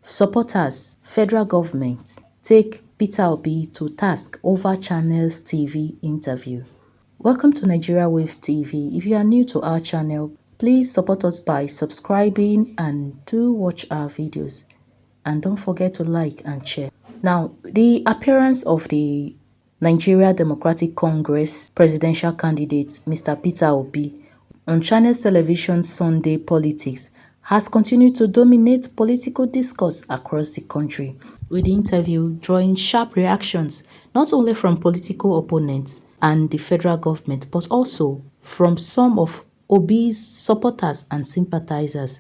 Supporters, federal government take Peter Obi to task over Channels TV interview. Welcome to Nigeria Wave TV. If you are new to our channel, please support us by subscribing and do watch our videos. And don't forget to like and share. Now, the appearance of the Nigeria Democratic Congress presidential candidate, Mr. Peter Obi, on Channels Television Sunday Politics has continued to dominate political discourse across the country, with the interview drawing sharp reactions not only from political opponents and the federal government, but also from some of Obi's supporters and sympathizers.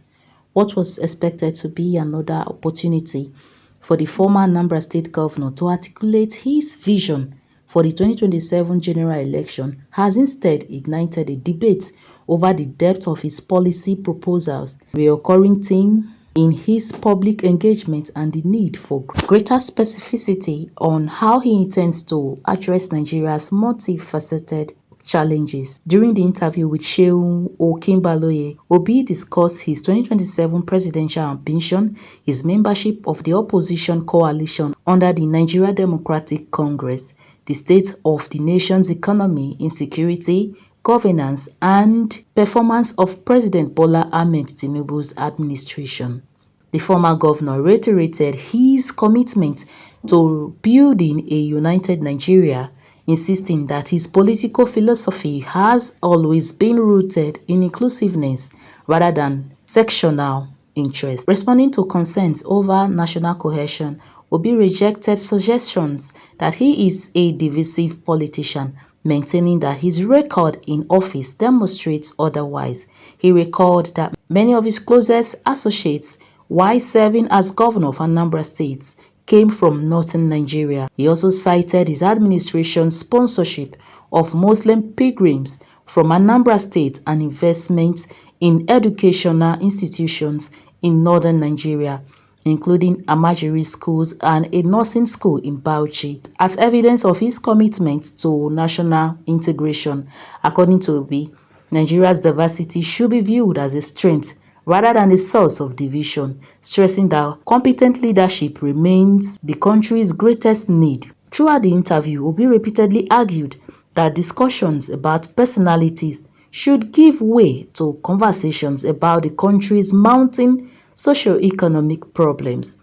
What was expected to be another opportunity for the former Anambra State governor to articulate his vision for the 2027 general election has instead ignited a debate over the depth of his policy proposals, a recurring theme in his public engagement, and the need for greater specificity on how he intends to address Nigeria's multifaceted challenges. During the interview with Seun Okinbaloye, Obi discussed his 2027 presidential ambition, his membership of the opposition coalition under the Nigeria Democratic Congress, the state of the nation's economy, insecurity, governance, and performance of President Bola Ahmed Tinubu's administration. The former governor reiterated his commitment to building a united Nigeria, insisting that his political philosophy has always been rooted in inclusiveness rather than sectional interest. Responding to concerns over national cohesion, Obi rejected suggestions that he is a divisive politician, maintaining that his record in office demonstrates otherwise. He recalled that many of his closest associates, while serving as governor of Anambra State, came from northern Nigeria. He also cited his administration's sponsorship of Muslim pilgrims from Anambra State and investments in educational institutions in northern Nigeria, including Amajiri schools and a nursing school in Bauchi, as evidence of his commitment to national integration. According to Obi, Nigeria's diversity should be viewed as a strength rather than a source of division, stressing that competent leadership remains the country's greatest need. Throughout the interview, Obi repeatedly argued that discussions about personalities should give way to conversations about the country's mounting socio-economic problems.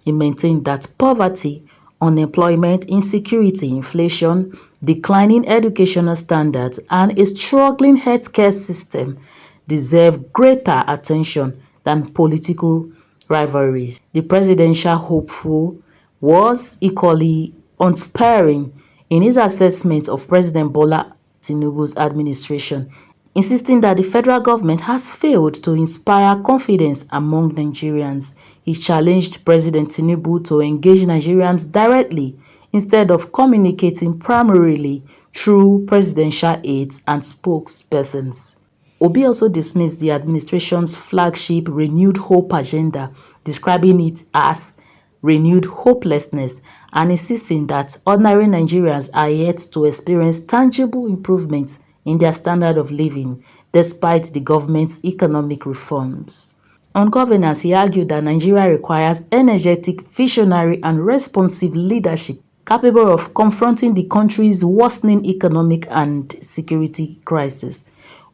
He maintained that poverty, unemployment, insecurity, inflation, declining educational standards, and a struggling healthcare system deserve greater attention than political rivalries. The presidential hopeful was equally unsparing in his assessment of President Bola Tinubu's administration, insisting that the federal government has failed to inspire confidence among Nigerians. He challenged President Tinubu to engage Nigerians directly instead of communicating primarily through presidential aides and spokespersons. Obi also dismissed the administration's flagship Renewed Hope agenda, describing it as renewed hopelessness and insisting that ordinary Nigerians are yet to experience tangible improvements in their standard of living despite the government's economic reforms. On governance, he argued that Nigeria requires energetic, visionary, and responsive leadership capable of confronting the country's worsening economic and security crisis.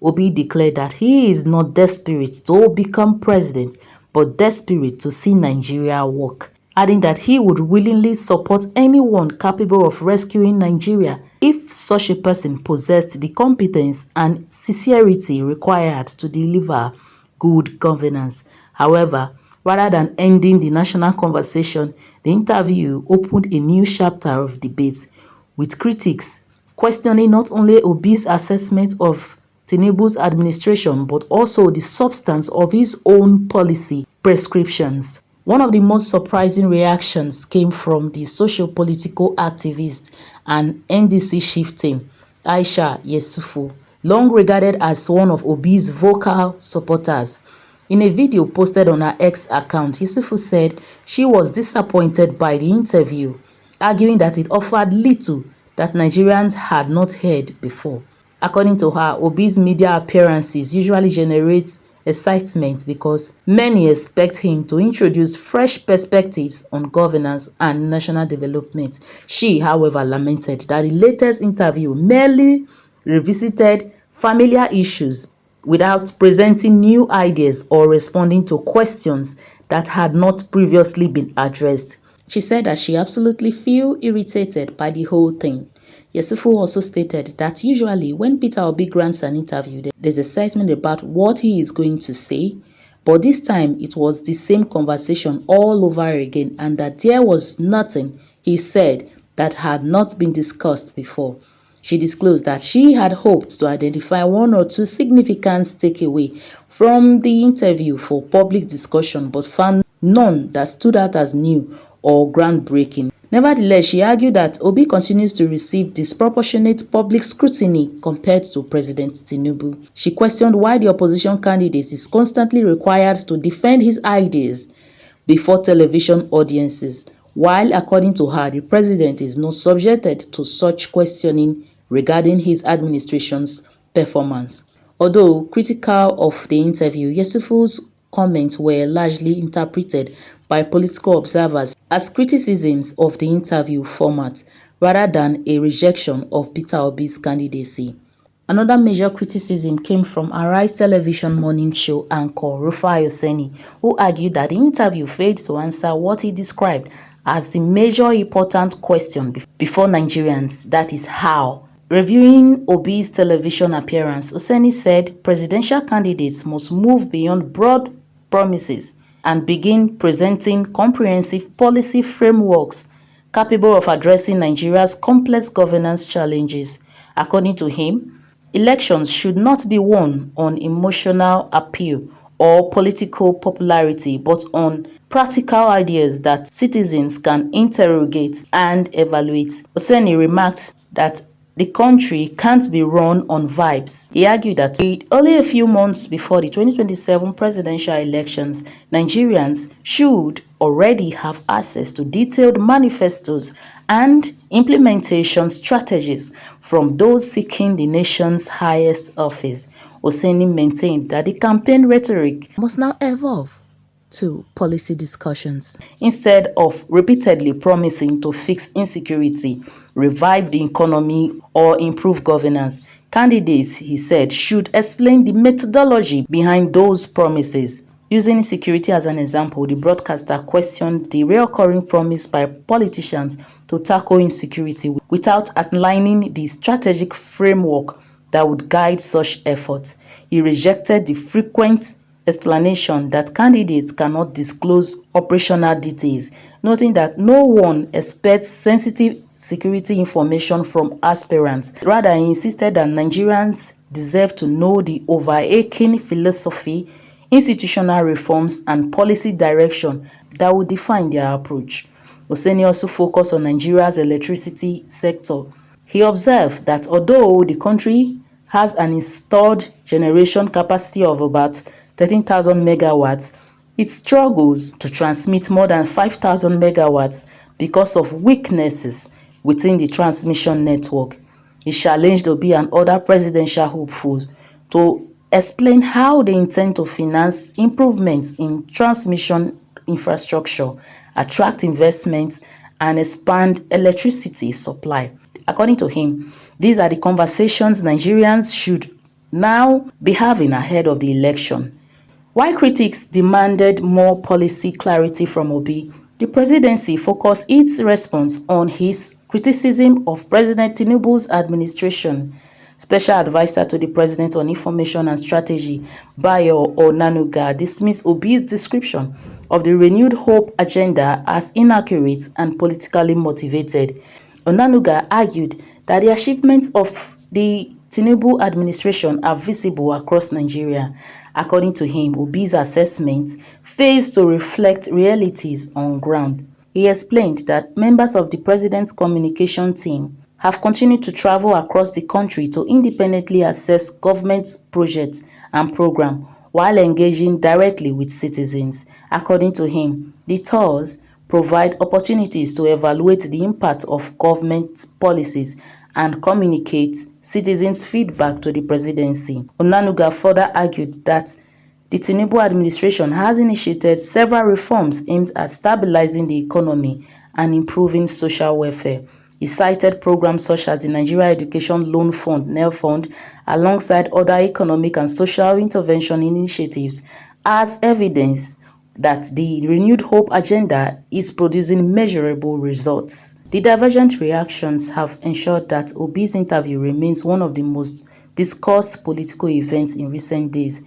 Obi declared that he is not desperate to become president, but desperate to see Nigeria work, adding that he would willingly support anyone capable of rescuing Nigeria if such a person possessed the competence and sincerity required to deliver good governance. However, rather than ending the national conversation, the interview opened a new chapter of debate, with critics questioning not only Obi's assessment of Tinubu's administration but also the substance of his own policy prescriptions. One of the most surprising reactions came from the socio-political activist and NDC chieftain Aisha Yesufu, long regarded as one of Obi's vocal supporters. In a video posted on her X account, Yesufu said she was disappointed by the interview, arguing that it offered little that Nigerians had not heard before. According to her, Obi's media appearances usually generate excitement because many expect him to introduce fresh perspectives on governance and national development. She, however, lamented that the latest interview merely revisited familiar issues without presenting new ideas or responding to questions that had not previously been addressed. She said that she absolutely feel irritated by the whole thing. Yesufu also stated that usually when Peter Obi grants an interview, there's excitement about what he is going to say, but this time it was the same conversation all over again and that there was nothing he said that had not been discussed before. She disclosed that she had hoped to identify one or two significant takeaways from the interview for public discussion but found none that stood out as new or groundbreaking. Nevertheless, she argued that Obi continues to receive disproportionate public scrutiny compared to President Tinubu. She questioned why the opposition candidate is constantly required to defend his ideas before television audiences, while according to her, the president is not subjected to such questioning regarding his administration's performance. Although critical of the interview, Yesufu's comments were largely interpreted by political observers as criticisms of the interview format rather than a rejection of Peter Obi's candidacy. Another major criticism came from Arise television morning show anchor Rufai Oseni, who argued that the interview failed to answer what he described as the major important question before Nigerians, that is how. Reviewing Obi's television appearance, Oseni said presidential candidates must move beyond broad promises and begin presenting comprehensive policy frameworks capable of addressing Nigeria's complex governance challenges. According to him, elections should not be won on emotional appeal or political popularity, but on practical ideas that citizens can interrogate and evaluate. Oseni remarked that the country can't be run on vibes. He argued that only a few months before the 2027 presidential elections, Nigerians should already have access to detailed manifestos and implementation strategies from those seeking the nation's highest office. Oseni maintained that the campaign rhetoric must now evolve to policy discussions. Instead of repeatedly promising to fix insecurity, revive the economy, or improve governance, candidates, he said, should explain the methodology behind those promises. Using insecurity as an example, the broadcaster questioned the recurring promise by politicians to tackle insecurity without outlining the strategic framework that would guide such efforts. He rejected the frequent explanation that candidates cannot disclose operational details, noting that no one expects sensitive security information from aspirants. Rather, he insisted that Nigerians deserve to know the overarching philosophy, institutional reforms, and policy direction that will define their approach. Oseni also focused on Nigeria's electricity sector. He observed that although the country has an installed generation capacity of about 13,000 megawatts, it struggles to transmit more than 5,000 megawatts because of weaknesses within the transmission network. He challenged Obi and other presidential hopefuls to explain how they intend to finance improvements in transmission infrastructure, attract investments, and expand electricity supply. According to him, these are the conversations Nigerians should now be having ahead of the election. While critics demanded more policy clarity from Obi, the presidency focused its response on his criticism of President Tinubu's administration. Special Advisor to the President on Information and Strategy, Bayo Onanuga, dismissed Obi's description of the renewed hope agenda as inaccurate and politically motivated. Onanuga argued that the achievements of the Tinubu administration are visible across Nigeria. According to him, Obi's assessment fails to reflect realities on ground. He explained that members of the president's communication team have continued to travel across the country to independently assess government projects and programs while engaging directly with citizens. According to him, the tours provide opportunities to evaluate the impact of government policies and communicate citizens' feedback to the presidency. Onanuga further argued that The Tinubu administration has initiated several reforms aimed at stabilizing the economy and improving social welfare. He cited programs such as the Nigeria Education Loan Fund (NEL Fund) alongside other economic and social intervention initiatives as evidence that the renewed hope agenda is producing measurable results. The divergent reactions have ensured that Obi's interview remains one of the most discussed political events in recent days.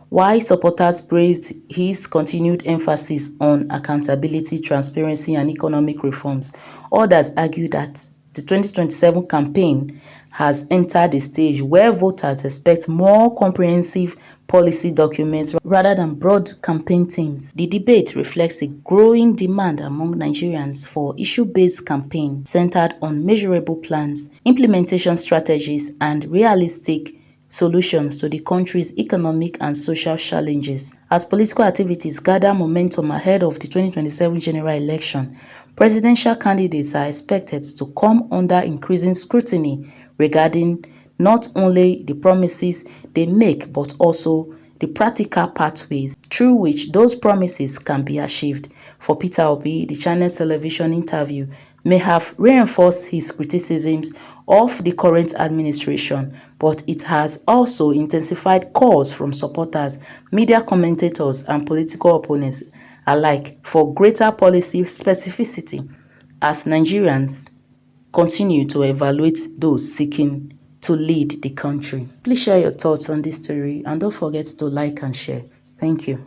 While supporters praised his continued emphasis on accountability, transparency, and economic reforms, others argued that the 2027 campaign has entered a stage where voters expect more comprehensive policy documents rather than broad campaign themes. The debate reflects a growing demand among Nigerians for issue-based campaign centered on measurable plans, implementation strategies, and realistic solutions to the country's economic and social challenges. As political activities gather momentum ahead of the 2027 general election, presidential candidates are expected to come under increasing scrutiny regarding not only the promises they make but also the practical pathways through which those promises can be achieved. For Peter Obi, the Channels television interview may have reinforced his criticisms of the current administration, but it has also intensified calls from supporters, media commentators, and political opponents alike for greater policy specificity as Nigerians continue to evaluate those seeking to lead the country. Please share your thoughts on this story and don't forget to like and share. Thank you.